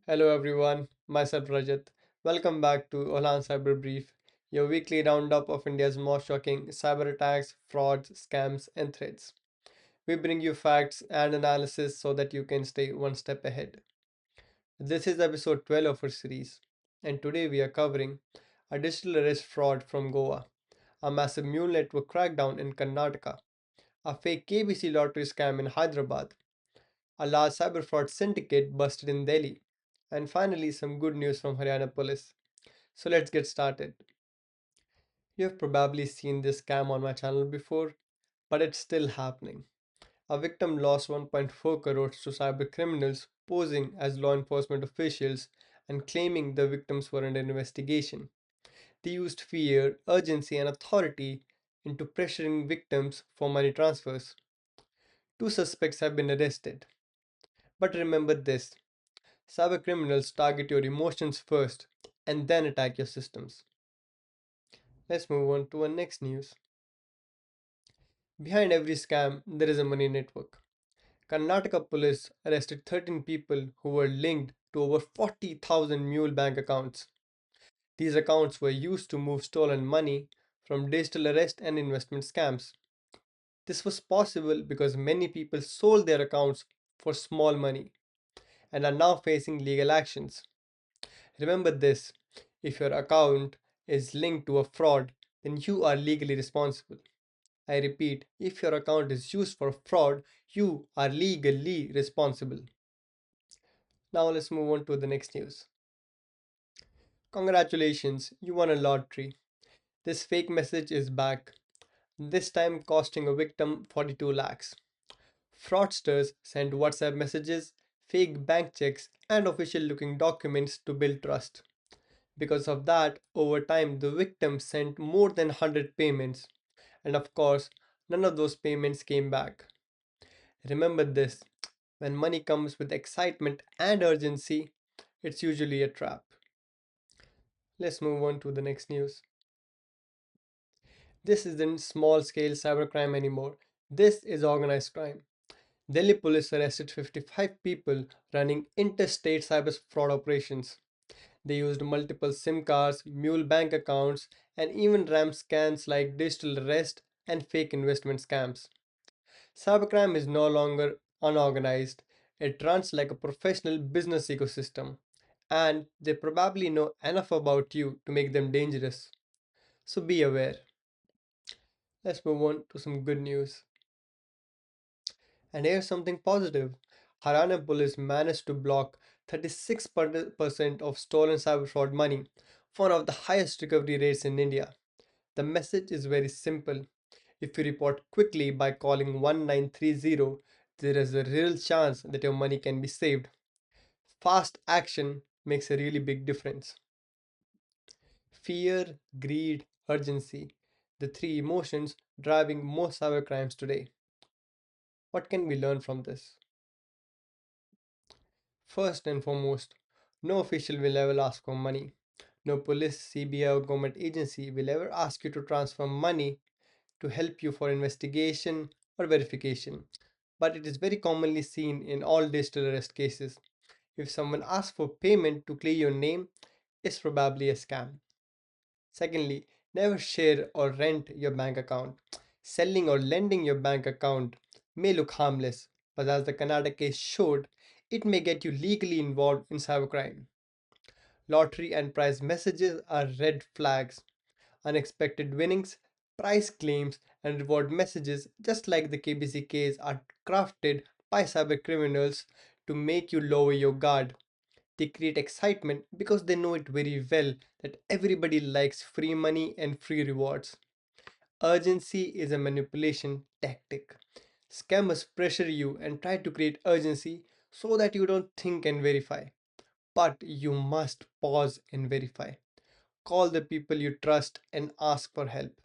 Hello everyone, myself Rajat. Welcome back to Olan Cyber Brief, your weekly roundup of India's most shocking cyber attacks, frauds, scams, and threats. We bring you facts and analysis so that you can stay one step ahead. This is episode 12 of our series, and today we are covering a digital arrest fraud from Goa, a massive mule network crackdown in Karnataka, a fake KBC lottery scam in Hyderabad, a large cyber fraud syndicate busted in Delhi, and finally some good news from Haryana police. So let's get started. You have probably seen this scam on my channel before, but it's still happening. A victim lost 1.4 crores to cyber criminals posing as law enforcement officials and claiming the victims were under investigation. They used fear, urgency, and authority into pressuring victims for money transfers. Two suspects have been arrested. But remember this: cyber criminals target your emotions first and then attack your systems. Let's move on to our next news. Behind every scam, there is a money network. Karnataka police arrested 13 people who were linked to over 40,000 Mule bank accounts. These accounts were used to move stolen money from digital arrest and investment scams. This was possible because many people sold their accounts for small money and are now facing legal actions. Remember this: if your account is linked to a fraud, then you are legally responsible. I repeat, if your account is used for fraud, you are legally responsible. Now let's move on to the next news. Congratulations, you won a lottery. This fake message is back, this time costing a victim 42 lakhs. Fraudsters sent WhatsApp messages, fake bank checks, and official looking documents to build trust. Because of that, over time, the victim sent more than 100 payments, and of course, none of those payments came back. Remember this: when money comes with excitement and urgency, it's usually a trap. Let's move on to the next news. This isn't small scale cybercrime anymore. This is organized crime. Delhi police arrested 55 people running interstate cyber fraud operations. They used multiple SIM cards, mule bank accounts, and even ram scams like digital arrest and fake investment scams. Cybercrime is no longer unorganized, it runs like a professional business ecosystem, and they probably know enough about you to make them dangerous. So be aware. Let's move on to some good news. And here's something positive: Haryana police managed to block 36% of stolen cyber fraud money, one of the highest recovery rates in India. The message is very simple. If you report quickly by calling 1930, there is a real chance that your money can be saved. Fast action makes a really big difference. Fear, greed, urgency, the three emotions driving most cybercrimes today. What can we learn from this? First and foremost, no official will ever ask for money. No police, CBI, or government agency will ever ask you to transfer money to help you for investigation or verification. But it is very commonly seen in all digital arrest cases. If someone asks for payment to clear your name, it's probably a scam. Secondly, never share or rent your bank account. Selling or lending your bank account may look harmless, but as the Karnataka case showed, it may get you legally involved in cybercrime. Lottery and prize messages are red flags. Unexpected winnings, prize claims, and reward messages, just like the KBC case, are crafted by cyber criminals to make you lower your guard. They create excitement because they know it very well that everybody likes free money and free rewards. Urgency is a manipulation tactic. Scammers pressure you and try to create urgency so that you don't think and verify. But you must pause and verify. Call the people you trust and ask for help.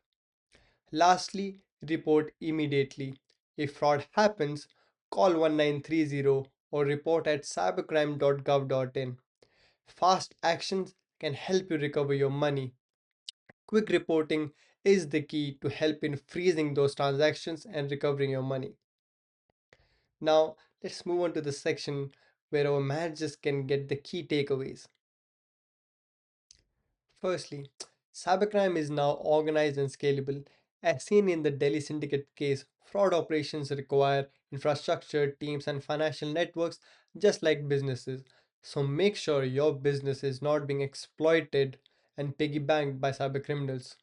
Lastly, report immediately. If fraud happens, call 1930 or report at cybercrime.gov.in. Fast actions can help you recover your money. Quick reporting is the key to help in freezing those transactions and recovering your money. Now, let's move on to the section where our managers can get the key takeaways. Firstly, cybercrime is now organized and scalable. As seen in the Delhi Syndicate case, fraud operations require infrastructure, teams, and financial networks just like businesses. So make sure your business is not being exploited and piggybacked by cybercriminals.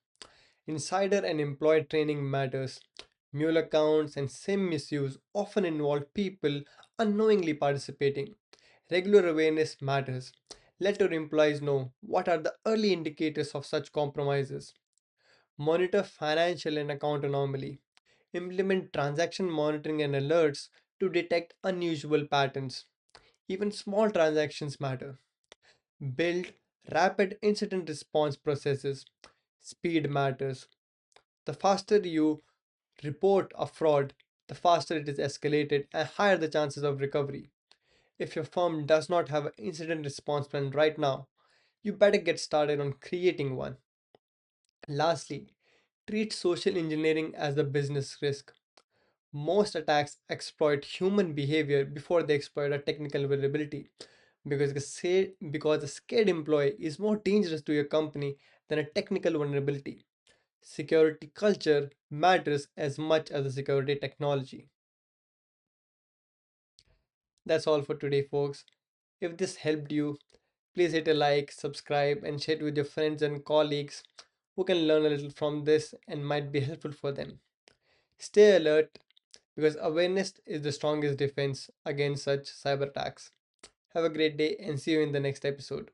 Insider and employee training matters. Mule accounts and SIM misuse often involve people unknowingly participating. Regular awareness matters. Let your employees know what are the early indicators of such compromises. Monitor financial and account anomaly. Implement transaction monitoring and alerts to detect unusual patterns. Even small transactions matter. Build rapid incident response processes. Speed matters. The faster you report a fraud, the faster it is escalated and higher the chances of recovery. If your firm does not have an incident response plan right now, you better get started on creating one. Lastly, treat social engineering as a business risk. Most attacks exploit human behavior before they exploit a technical vulnerability because a scared employee is more dangerous to your company than a technical vulnerability. Security culture matters as much as the security technology. That's all for today, folks. If this helped you, please hit a like, subscribe, and share it with your friends and colleagues who can learn a little from this and might be helpful for them. Stay alert because awareness is the strongest defense against such cyber attacks. Have a great day and see you in the next episode.